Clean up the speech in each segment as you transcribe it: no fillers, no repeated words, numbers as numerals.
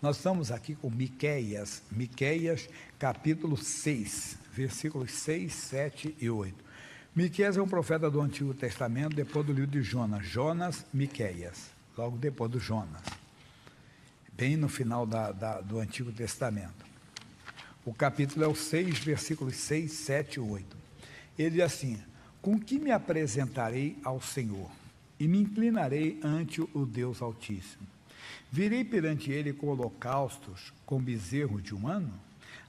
Nós estamos aqui com Miqueias, capítulo 6, versículos 6, 7 e 8. Miqueias é um profeta do Antigo Testamento, depois do livro de Jonas, Miqueias, logo depois do Jonas, bem no final do Antigo Testamento. O capítulo é o 6, versículos 6, 7 e 8. Ele diz assim: com que me apresentarei ao Senhor e me inclinarei ante o Deus Altíssimo? Virei perante ele com holocaustos, com bezerro de um ano?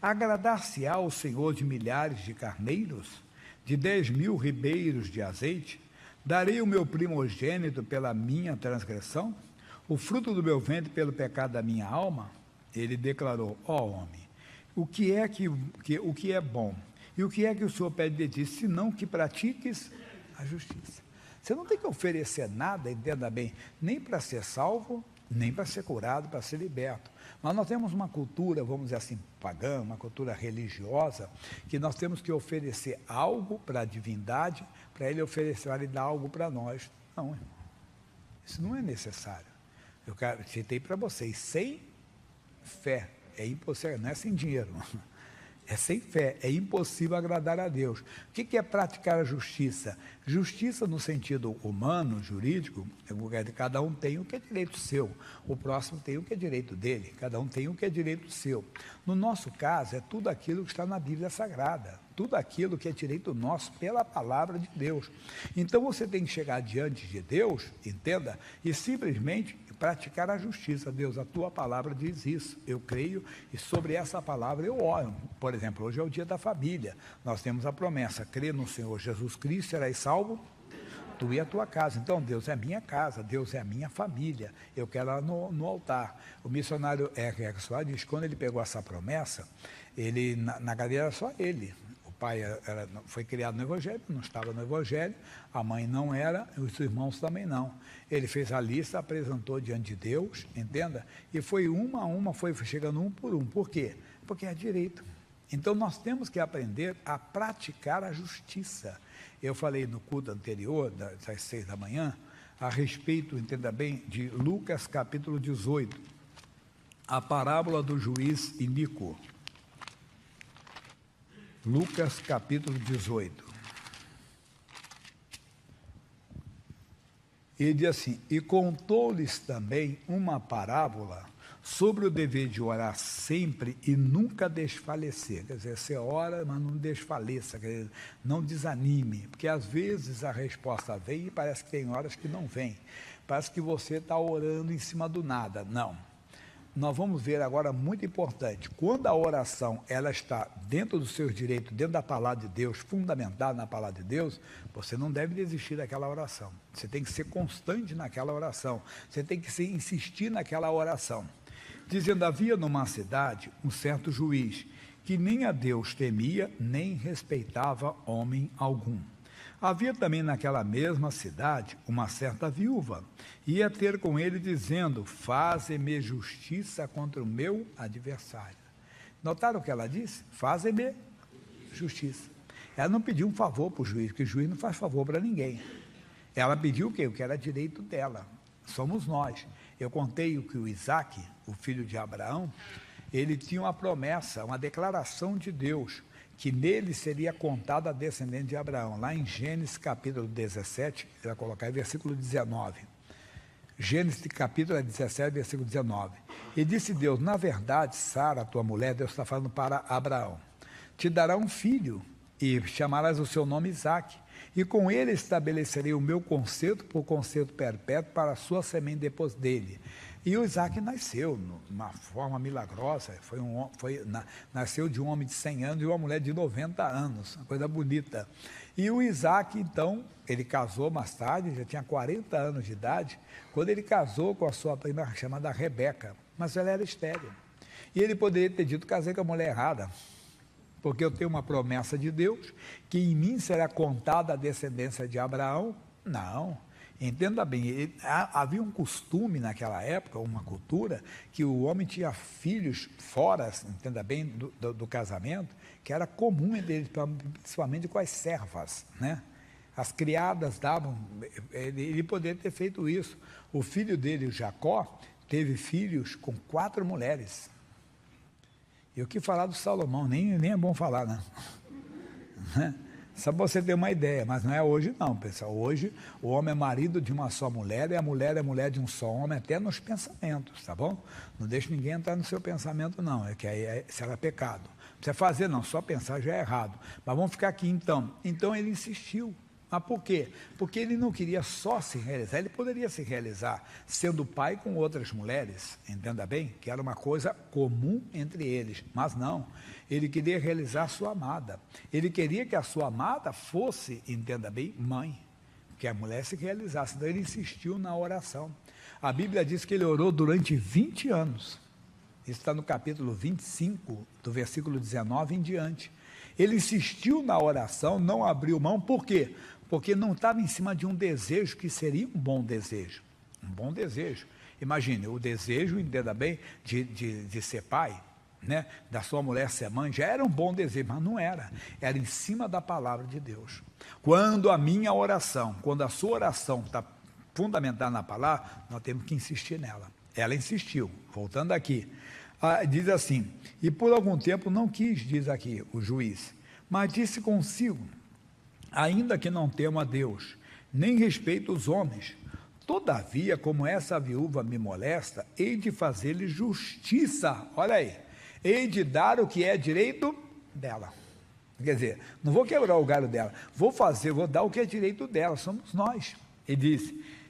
Agradar-se-á o Senhor de milhares de carneiros, de 10.000 ribeiros de azeite? Darei o meu primogênito pela minha transgressão, o fruto do meu ventre pelo pecado da minha alma? Ele declarou: ó homem, o que é bom e o que é que o Senhor pede de ti, senão que pratiques a justiça? Você não tem que oferecer nada, entenda bem, nem para ser salvo, nem para ser curado, para ser liberto. Mas nós temos uma cultura, vamos dizer assim, pagã, uma cultura religiosa, que nós temos que oferecer algo para a divindade, para ele oferecer e dar algo para nós. Não, irmão, isso não é necessário. Eu citei para vocês, sem fé é impossível, não é sem dinheiro, é sem fé, é impossível agradar a Deus. O que é praticar a justiça? Justiça no sentido humano, jurídico, cada um tem o que é direito seu, o próximo tem o que é direito dele, cada um tem o que é direito seu. No nosso caso, é tudo aquilo que está na Bíblia Sagrada, tudo aquilo que é direito nosso pela palavra de Deus. Então você tem que chegar diante de Deus, entenda, e simplesmente praticar a justiça. Deus, a tua palavra diz isso, eu creio, e sobre essa palavra eu oro. Por exemplo, hoje é o dia da família, nós temos a promessa: crê no Senhor Jesus Cristo, serás salvo, tu e a tua casa. Então Deus é a minha casa, Deus é a minha família, eu quero ela no altar. O missionário R.R. Soares diz que quando ele pegou essa promessa, ele, na cadeira era só ele. O pai foi criado no Evangelho, não estava no Evangelho, a mãe não era, os irmãos também não. Ele fez a lista, apresentou diante de Deus, entenda? E foi uma a uma, foi chegando um por um. Por quê? Porque é direito. Então nós temos que aprender a praticar a justiça. Eu falei no culto anterior, das 6 da manhã, a respeito, entenda bem, de Lucas capítulo 18, a parábola do juiz iníquo. Lucas capítulo 18. Ele diz assim: e contou-lhes também uma parábola sobre o dever de orar sempre e nunca desfalecer. Quer dizer, você ora, mas não desfaleça, quer dizer, não desanime, porque às vezes a resposta vem e parece que tem horas que não vem. Parece que você está orando em cima do nada. Não. Nós vamos ver agora, muito importante, quando a oração ela está dentro dos seus direitos, dentro da palavra de Deus, fundamentada na palavra de Deus, você não deve desistir daquela oração. Você tem que ser constante naquela oração, você tem que insistir naquela oração. Dizendo: havia numa cidade um certo juiz, que nem a Deus temia, nem respeitava homem algum. Havia também naquela mesma cidade uma certa viúva, ia ter com ele dizendo: faze-me justiça contra o meu adversário. Notaram o que ela disse? Faze-me justiça. Ela não pediu um favor para o juiz, porque o juiz não faz favor para ninguém. Ela pediu o quê? O que era direito dela. Somos nós. Eu contei que o Isaac, o filho de Abraão, ele tinha uma promessa, uma declaração de Deus, que nele seria contada a descendente de Abraão. Lá em Gênesis capítulo 17, ele vai colocar em versículo 19. Gênesis capítulo 17, versículo 19. E disse Deus: na verdade, Sara, tua mulher, Deus está falando para Abraão, te dará um filho, e chamarás o seu nome Isaque, e com ele estabelecerei o meu concerto por concerto perpétuo para a sua semente depois dele. E o Isaac nasceu de uma forma milagrosa, nasceu de um homem de 100 anos e uma mulher de 90 anos, uma coisa bonita. E o Isaac, então, ele casou mais tarde, já tinha 40 anos de idade, quando ele casou com a sua prima chamada Rebeca, mas ela era estéril. E ele poderia ter dito: casei com a mulher errada, porque eu tenho uma promessa de Deus, que em mim será contada a descendência de Abraão. Não. Entenda bem, havia um costume naquela época, uma cultura, que o homem tinha filhos fora, entenda bem, do casamento, que era comum entre eles, principalmente com as servas, né? As criadas davam, ele poderia ter feito isso. O filho dele, o Jacó, teve filhos com 4 mulheres. E o que falar do Salomão, nem é bom falar, né? Só para você ter uma ideia, mas não é hoje não, pessoal. Hoje o homem é marido de uma só mulher e a mulher é mulher de um só homem, até nos pensamentos, tá bom? Não deixe ninguém entrar no seu pensamento não, é que aí será pecado. Não precisa fazer não, só pensar já é errado. Mas vamos ficar aqui então. Então ele insistiu. Mas por quê? Porque ele não queria só se realizar, ele poderia se realizar sendo pai com outras mulheres, entenda bem, que era uma coisa comum entre eles, mas não, ele queria realizar a sua amada, ele queria que a sua amada fosse, entenda bem, mãe, que a mulher se realizasse, então ele insistiu na oração. A Bíblia diz que ele orou durante 20 anos, isso está no capítulo 25, do versículo 19 em diante. Ele insistiu na oração, não abriu mão, por quê? Porque não estava em cima de um desejo que seria um bom desejo. Um bom desejo. Imagine, o desejo, entenda bem, de ser pai, né? Da sua mulher ser mãe, já era um bom desejo, mas não era. Era em cima da palavra de Deus. Quando a minha oração, quando a sua oração está fundamentada na palavra, nós temos que insistir nela. Ela insistiu, voltando aqui. Diz assim, e por algum tempo não quis, diz aqui o juiz, mas disse consigo, ainda que não temo a Deus, nem respeito os homens, todavia, como essa viúva me molesta, hei de fazer-lhe justiça, olha aí, hei de dar o que é direito dela. Quer dizer, não vou quebrar o galho dela, vou dar o que é direito dela, somos nós. Ele disse,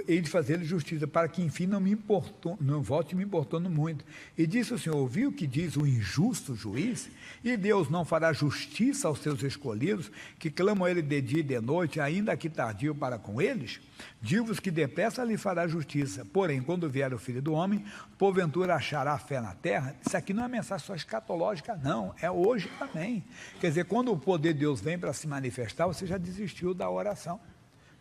hei de fazer-lhe justiça, para que enfim não volte me importando muito. E disse o Senhor, ouviu o que diz o injusto juiz? E Deus não fará justiça aos seus escolhidos, que clamam a ele de dia e de noite, ainda que tardio para com eles? Digo-vos que depressa lhe fará justiça, porém, quando vier o Filho do Homem, porventura achará fé na terra? Isso aqui não é mensagem só escatológica, não, é hoje também. Quer dizer, quando o poder de Deus vem para se manifestar, você já desistiu da oração.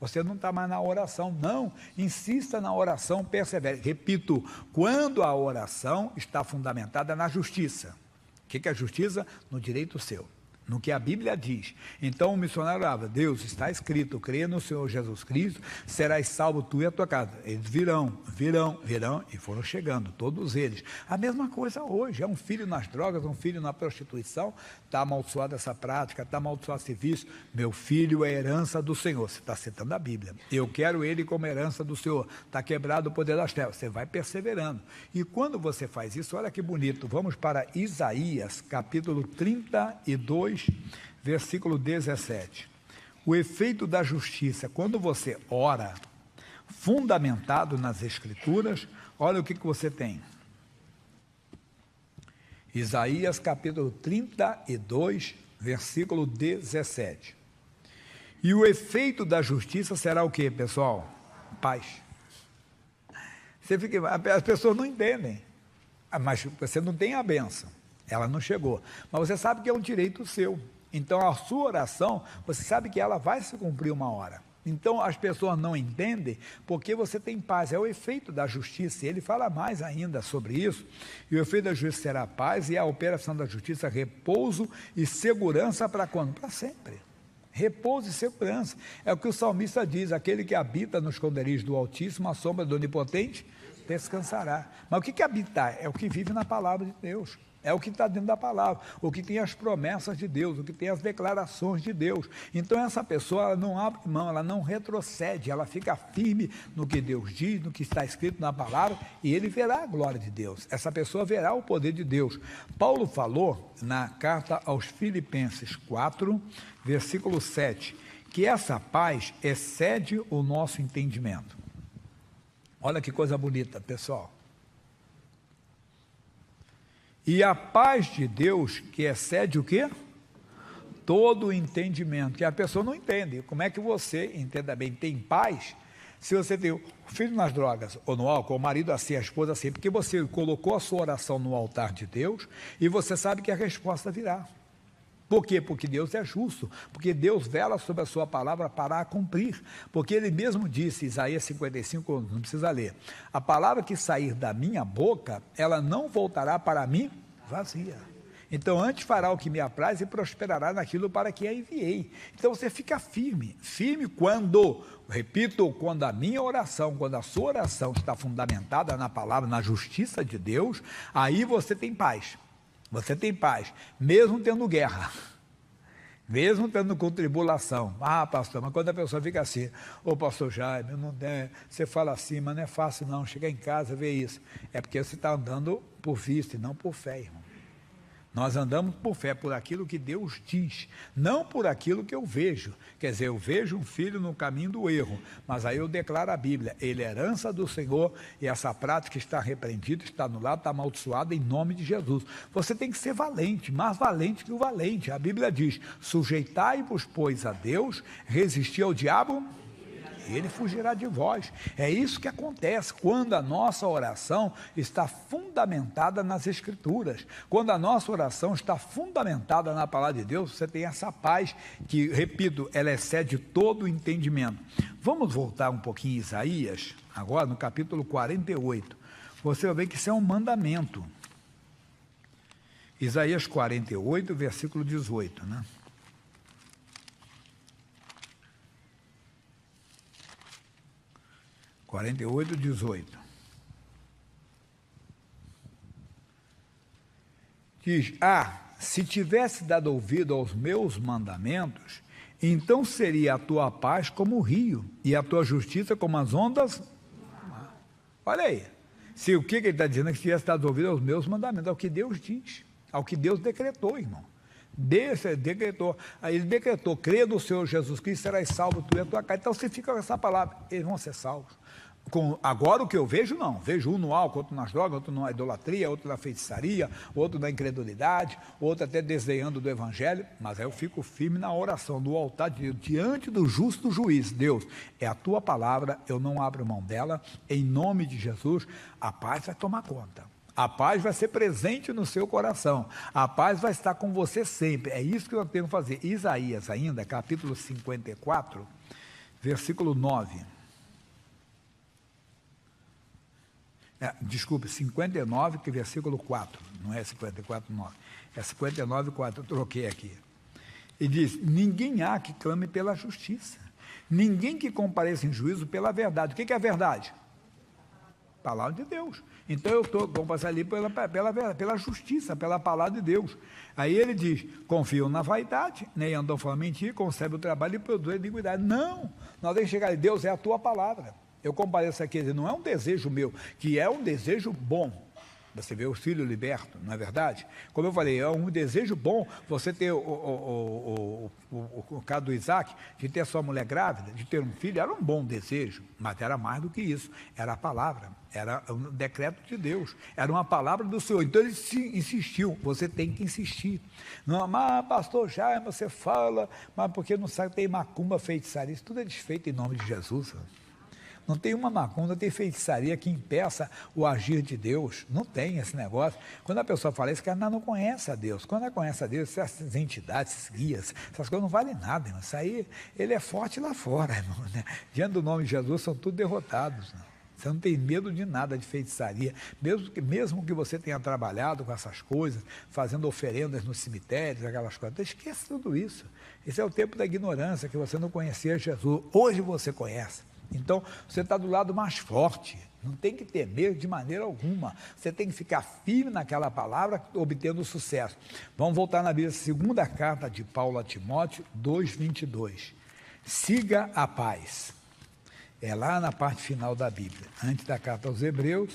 Você não está mais na oração, não, insista na oração, persevere. Repito, quando a oração está fundamentada na justiça. O que é justiça? No direito seu, no que a Bíblia diz. Então o missionário orava, Deus, está escrito, crê no Senhor Jesus Cristo, serás salvo tu e a tua casa. Eles virão, e foram chegando, todos eles. A mesma coisa hoje, é um filho nas drogas, um filho na prostituição, está amaldiçoado essa prática, está amaldiçoado esse vício. Meu filho é herança do Senhor, você está citando a Bíblia. Eu quero ele como herança do Senhor, está quebrado o poder das trevas, você vai perseverando. E quando você faz isso, olha que bonito, vamos para Isaías, capítulo 32, versículo 17. O efeito da justiça, quando você ora, fundamentado nas Escrituras, olha o que você tem. Isaías capítulo 32, versículo 17. E o efeito da justiça será o que, pessoal? Paz. As pessoas não entendem, mas você não tem a bênção, ela não chegou, mas você sabe que é um direito seu. Então a sua oração, você sabe que ela vai se cumprir uma hora. Então as pessoas não entendem porque você tem paz, é o efeito da justiça, e ele fala mais ainda sobre isso, e o efeito da justiça será paz, e a operação da justiça, repouso e segurança para quando? Para sempre. Repouso e segurança, é o que o salmista diz, aquele que habita nos esconderijos do Altíssimo, à sombra do Onipotente, descansará. Mas o que é habitar? É o que vive na palavra de Deus. É o que está dentro da palavra, o que tem as promessas de Deus, o que tem as declarações de Deus. Então essa pessoa, ela não abre mão, ela não retrocede, ela fica firme no que Deus diz, no que está escrito na palavra, e ele verá a glória de Deus. Essa pessoa verá o poder de Deus. Paulo falou na carta aos Filipenses 4, versículo 7, que essa paz excede o nosso entendimento. Olha que coisa bonita, pessoal. E a paz de Deus, que excede o quê? Todo o entendimento, que a pessoa não entende. Como é que você, entenda bem, tem paz, se você tem o filho nas drogas, ou no álcool, o marido assim, a esposa assim, porque você colocou a sua oração no altar de Deus, e você sabe que a resposta virá. Por quê? Porque Deus é justo, porque Deus vela sobre a sua palavra para a cumprir, porque ele mesmo disse, Isaías 55, não precisa ler, a palavra que sair da minha boca, ela não voltará para mim vazia. Então, antes fará o que me apraz e prosperará naquilo para que a enviei. Então, você fica firme. Firme quando, repito, quando a minha oração, quando a sua oração está fundamentada na palavra, na justiça de Deus, aí você tem paz. Você tem paz, mesmo tendo guerra. Mesmo tendo com tribulação. Ah, pastor, mas quando a pessoa fica assim, ô pastor Jaime, não é, você fala assim, mas não é fácil não, chegar em casa e ver isso. É porque você está andando por vista e não por fé, irmão. Nós andamos por fé, por aquilo que Deus diz, não por aquilo que eu vejo. Quer dizer, eu vejo um filho no caminho do erro, mas aí eu declaro a Bíblia, ele é herança do Senhor e essa prática está repreendida, está anulada, está amaldiçoada em nome de Jesus. Você tem que ser valente, mais valente que o valente. A Bíblia diz, sujeitai-vos, pois, a Deus, resistir ao diabo, ele fugirá de vós. É isso que acontece quando a nossa oração está fundamentada nas Escrituras. Quando a nossa oração está fundamentada na palavra de Deus, você tem essa paz que, repito, ela excede todo o entendimento. Vamos voltar um pouquinho em Isaías, agora no capítulo 48. Você vai ver que isso é um mandamento. Isaías 48, versículo 18, né? 48, 18. Diz, se tivesse dado ouvido aos meus mandamentos, então seria a tua paz como o rio, e a tua justiça como as ondas. Olha aí, se o que ele está dizendo é que tivesse dado ouvido aos meus mandamentos, ao que Deus diz, ao que Deus decretou, irmão. Ele decretou, crê no Senhor Jesus Cristo, serás salvo tu e a tua casa. Então você fica com essa palavra, eles vão ser salvos. Agora o que eu vejo, não, vejo um no álcool, outro nas drogas, outro na idolatria, outro na feitiçaria, outro na incredulidade, outro até desdenhando do evangelho, mas aí eu fico firme na oração, do altar de Deus, diante do justo juiz. Deus, é a tua palavra, eu não abro mão dela, em nome de Jesus, a paz vai tomar conta. A paz vai ser presente no seu coração. A paz vai estar com você sempre. É isso que nós temos que fazer. Isaías ainda, capítulo 54, versículo 9. Desculpe, 59, que é versículo 4. Não é 54, 9. É 59, 4. Eu troquei aqui. E diz, ninguém há que clame pela justiça. Ninguém que compareça em juízo pela verdade. O que é a verdade? Palavra de Deus. Então eu vou passar ali pela justiça, pela palavra de Deus. Aí ele diz, confiam na vaidade, nem andam falando mentira, concebem o trabalho e produzem iniquidade. Não, nós temos que chegar ali, Deus é a tua palavra. Eu compareço aqui, não é um desejo meu, que é um desejo bom. Você vê o filho liberto, não é verdade? Como eu falei, é um desejo bom você ter o caso do Isaac, de ter sua mulher grávida, de ter um filho, era um bom desejo, mas era mais do que isso, era a palavra, era um decreto de Deus, era uma palavra do Senhor. Então ele insistiu, você tem que insistir. Não, mas pastor Jaime, você fala, mas porque não sabe, tem macumba, feitiçaria, isso tudo é desfeito em nome de Jesus. Não tem uma macumba, não tem feitiçaria que impeça o agir de Deus. Não tem esse negócio. Quando a pessoa fala isso, ela não conhece a Deus. Quando ela conhece a Deus, essas entidades, esses guias, essas coisas não valem nada, irmão. Isso aí, ele é forte lá fora, irmão, né? Diante do nome de Jesus, são tudo derrotados. Né? Você não tem medo de nada de feitiçaria. Mesmo que você tenha trabalhado com essas coisas, fazendo oferendas nos cemitérios, aquelas coisas, esquece tudo isso. Esse é o tempo da ignorância, que você não conhecia Jesus. Hoje você conhece. Então, você está do lado mais forte, não tem que ter medo de maneira alguma, você tem que ficar firme naquela palavra, obtendo sucesso. Vamos voltar na Bíblia, segunda carta de Paulo a Timóteo, 2:22. Siga a paz. É lá na parte final da Bíblia, antes da carta aos Hebreus,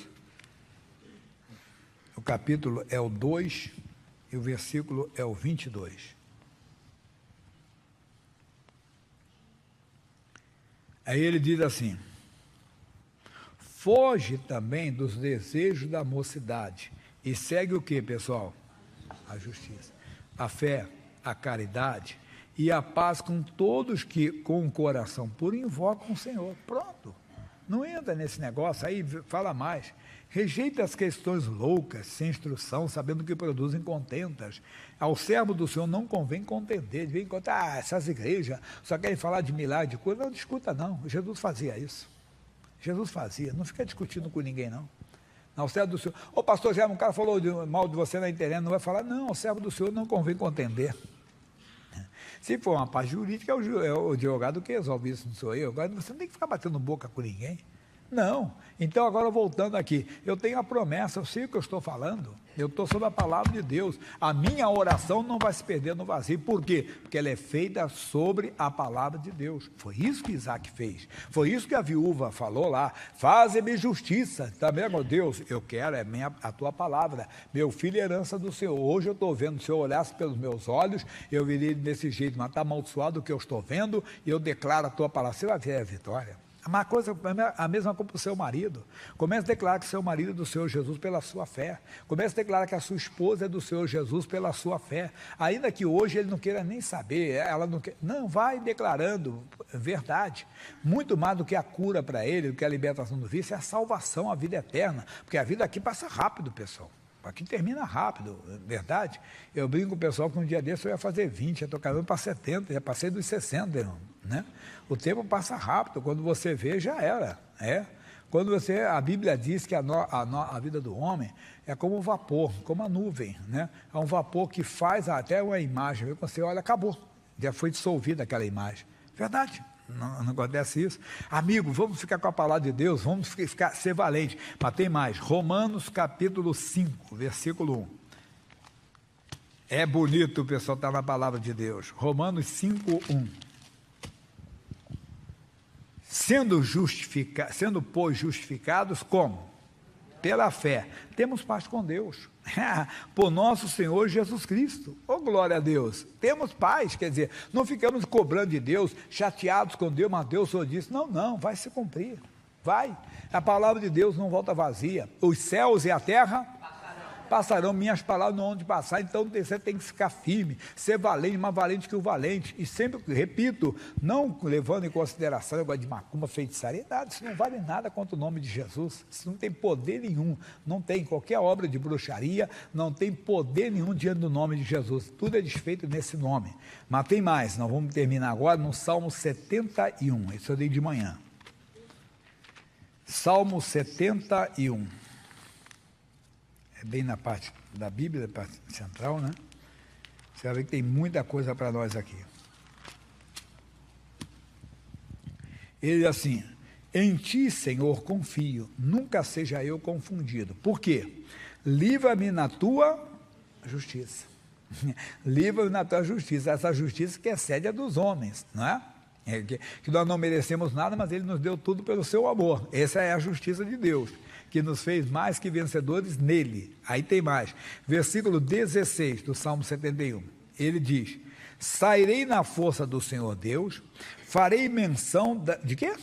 o capítulo é o 2 e o versículo é o 22. Aí ele diz assim, foge também dos desejos da mocidade e segue o que, pessoal? A justiça, a fé, a caridade e a paz com todos que com o coração puro invocam o Senhor. Pronto, não entra nesse negócio, aí fala mais. Rejeita as questões loucas, sem instrução, sabendo que produzem contentas. Ao servo do Senhor não convém contender, de vez em quando, essas igrejas só querem falar de milagre, de coisa, não discuta não, Jesus fazia isso. Jesus fazia, não fica discutindo com ninguém não. Não, o servo do Senhor. Ô pastor, já um cara falou mal de você na internet, não vai falar, não, o servo do Senhor não convém contender. Se for uma parte jurídica, é o advogado que resolve isso, não sou eu. Agora você não tem que ficar batendo boca com ninguém. Não. Então, agora voltando aqui, eu tenho a promessa, eu sei o que eu estou falando, eu estou sobre a palavra de Deus. A minha oração não vai se perder no vazio. Por quê? Porque ela é feita sobre a palavra de Deus. Foi isso que Isaac fez. Foi isso que a viúva falou lá. Faze-me justiça. Também, meu Deus, eu quero, a tua palavra. Meu filho, herança do Senhor. Hoje eu estou vendo, se eu olhasse pelos meus olhos, eu viria desse jeito, mas está amaldiçoado o que eu estou vendo, e eu declaro a tua palavra. Você vai ver a vitória. A mesma coisa para o seu marido. Comece a declarar que seu marido é do Senhor Jesus pela sua fé. Comece a declarar que a sua esposa é do Senhor Jesus pela sua fé. Ainda que hoje ele não queira nem saber, ela não quer. Não, vai declarando verdade. Muito mais do que a cura para ele, do que a libertação do vício, é a salvação, a vida eterna. Porque a vida aqui passa rápido, pessoal. Aqui termina rápido, verdade? Eu brinco com o pessoal que um dia desse eu ia fazer 20, já estou caminhando para 70, já passei dos 60, irmão, né? O tempo passa rápido, quando você vê, já era, Quando você, a Bíblia diz que a vida do homem é como um vapor, como a nuvem, né? É um vapor que faz até uma imagem, quando você olha, acabou, já foi dissolvida aquela imagem, verdade? Não acontece isso. Amigo, vamos ficar com a palavra de Deus, vamos ser valentes. Mas tem mais, Romanos capítulo 5, versículo 1. É bonito o pessoal estar na palavra de Deus. Romanos 5, 1. Sendo, pois, justificados como? Pela fé. Temos paz com Deus. Por nosso Senhor Jesus Cristo. Oh, glória a Deus. Temos paz, quer dizer, não ficamos cobrando de Deus, chateados com Deus, mas Deus só disse, não, vai se cumprir. Vai. A palavra de Deus não volta vazia. Os céus e a terra passarão, minhas palavras não vão de passar, então você tem que ficar firme, ser valente, mais valente que o valente, e sempre, repito, não levando em consideração negócio de macumba, feitiçaria, nada, isso não vale nada contra o nome de Jesus, isso não tem poder nenhum, não tem qualquer obra de bruxaria, não tem poder nenhum diante do nome de Jesus, tudo é desfeito nesse nome. Mas tem mais, nós vamos terminar agora no Salmo 71, isso eu dei de manhã. Salmo 71. Bem na parte da Bíblia, na parte central, né? Você vai ver que tem muita coisa para nós aqui. Ele diz assim, em ti, Senhor, confio, nunca seja eu confundido. Por quê? Livra-me na tua justiça. Livra-me na tua justiça, essa justiça que excede a dos homens, não é? Que nós não merecemos nada, mas Ele nos deu tudo pelo seu amor. Essa é a justiça de Deus, que nos fez mais que vencedores nele. Aí tem mais, versículo 16 do Salmo 71, ele diz, sairei na força do Senhor Deus, farei menção de quê?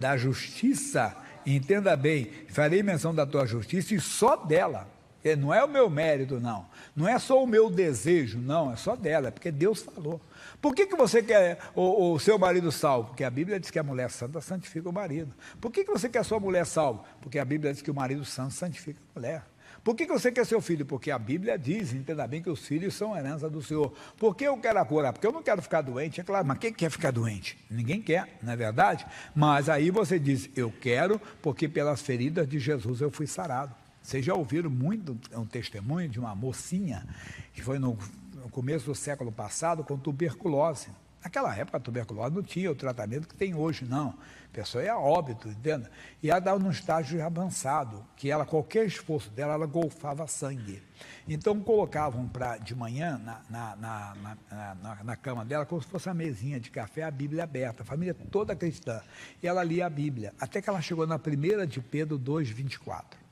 Da justiça, entenda bem, farei menção da tua justiça e só dela, não é o meu mérito não é só o meu desejo, não, é só dela, é porque Deus falou. Por que você quer o seu marido salvo? Porque a Bíblia diz que a mulher santa santifica o marido. Por que você quer a sua mulher salvo? Porque a Bíblia diz que o marido santo santifica a mulher. Por que você quer seu filho? Porque a Bíblia diz, entenda bem, que os filhos são herança do Senhor. Por que eu quero a cura? Porque eu não quero ficar doente, é claro, mas quem quer ficar doente? Ninguém quer, não é verdade? Mas aí você diz, eu quero, porque pelas feridas de Jesus eu fui sarado. Vocês já ouviram muito um testemunho de uma mocinha que foi no começo do século passado com tuberculose. Naquela época a tuberculose não tinha o tratamento que tem hoje, não. A pessoa ia a óbito, entende? E ela estava num estágio avançado, que ela, qualquer esforço dela, ela golfava sangue. Então colocavam de manhã na cama dela, como se fosse uma mesinha de café, a Bíblia aberta, a família toda cristã. E ela lia a Bíblia, até que ela chegou na 1 de Pedro 2,24.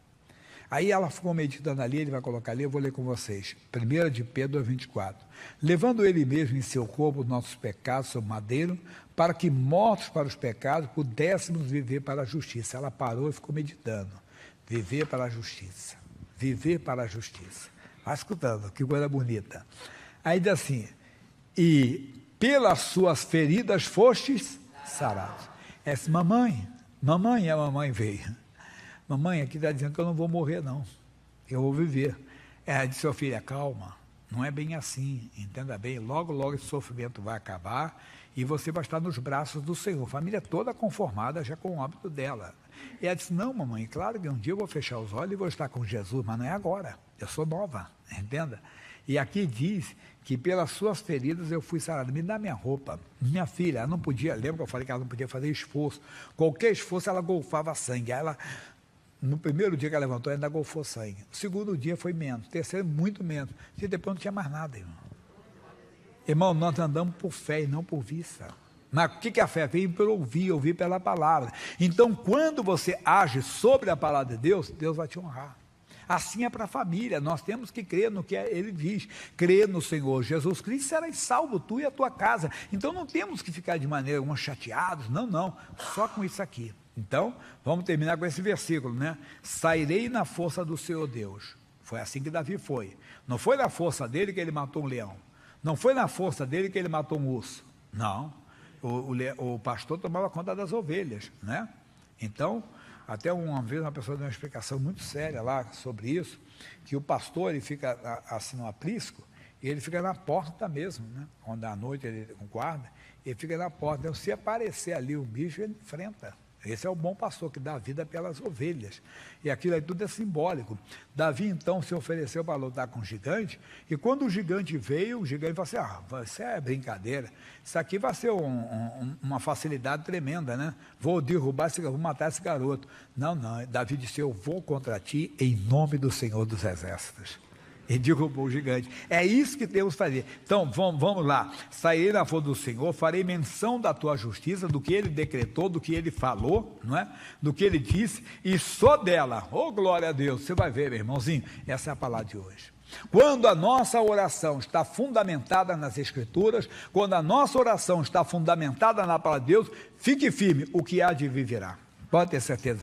Aí ela ficou meditando ali, ele vai colocar ali, eu vou ler com vocês. 1 de Pedro 24. Levando ele mesmo em seu corpo os nossos pecados sobre o madeiro, para que, mortos para os pecados, pudéssemos viver para a justiça. Ela parou e ficou meditando. Viver para a justiça. Viver para a justiça. Vai escutando, que coisa bonita. Aí diz assim, e pelas suas feridas fostes sarados. Essa mamãe, a mamãe veio. Mamãe, aqui está dizendo que eu não vou morrer, não. Eu vou viver. Ela disse, seu filho, calma, não é bem assim, entenda bem, logo esse sofrimento vai acabar e você vai estar nos braços do Senhor. Família toda conformada já com o óbito dela. E ela disse, não, mamãe, claro que um dia eu vou fechar os olhos e vou estar com Jesus, mas não é agora, eu sou nova, entenda? E aqui diz que pelas suas feridas eu fui sarada. Me dá minha roupa. Minha filha, ela não podia, lembra que eu falei que ela não podia fazer esforço. Qualquer esforço ela golfava sangue. Ela, no primeiro dia que ela levantou, ela ainda golfou sangue. O segundo dia foi menos. O terceiro, muito menos. E depois não tinha mais nada, irmão. Irmão, nós andamos por fé e não por vista. Mas o que é a fé? Vem pelo ouvir pela palavra. Então, quando você age sobre a palavra de Deus, Deus vai te honrar. Assim é para a família, nós temos que crer no que ele diz, crer no Senhor Jesus Cristo, serás salvo tu e a tua casa. Então não temos que ficar de maneira alguma chateados, não, só com isso aqui. Então, vamos terminar com esse versículo, né? Sairei na força do Senhor Deus. Foi assim que Davi foi. Não foi na força dele que ele matou um leão, não foi na força dele que ele matou um urso, não. O pastor tomava conta das ovelhas, né? Então, até uma vez uma pessoa deu uma explicação muito séria lá sobre isso, que o pastor ele fica assim no aprisco, e ele fica na porta mesmo, né? Quando à noite ele guarda, ele fica na porta. Então, se aparecer ali um bicho, ele enfrenta. Esse é o bom pastor que dá vida pelas ovelhas. E aquilo aí tudo é simbólico. Davi então se ofereceu para lutar com o gigante, e quando o gigante veio, o gigante falou assim, isso é brincadeira, isso aqui vai ser uma facilidade tremenda, né? Vou derrubar, vou matar esse garoto. Não, Davi disse, eu vou contra ti em nome do Senhor dos Exércitos. E derrubou o gigante. É isso que temos que fazer. Então, vamos lá. Sairei na força do Senhor, farei menção da tua justiça, do que ele decretou, do que ele falou, não é? Do que ele disse, e só dela, glória a Deus, você vai ver, meu irmãozinho, essa é a palavra de hoje. Quando a nossa oração está fundamentada nas Escrituras, quando a nossa oração está fundamentada na palavra de Deus, fique firme, o que há de vir virá. Pode ter certeza.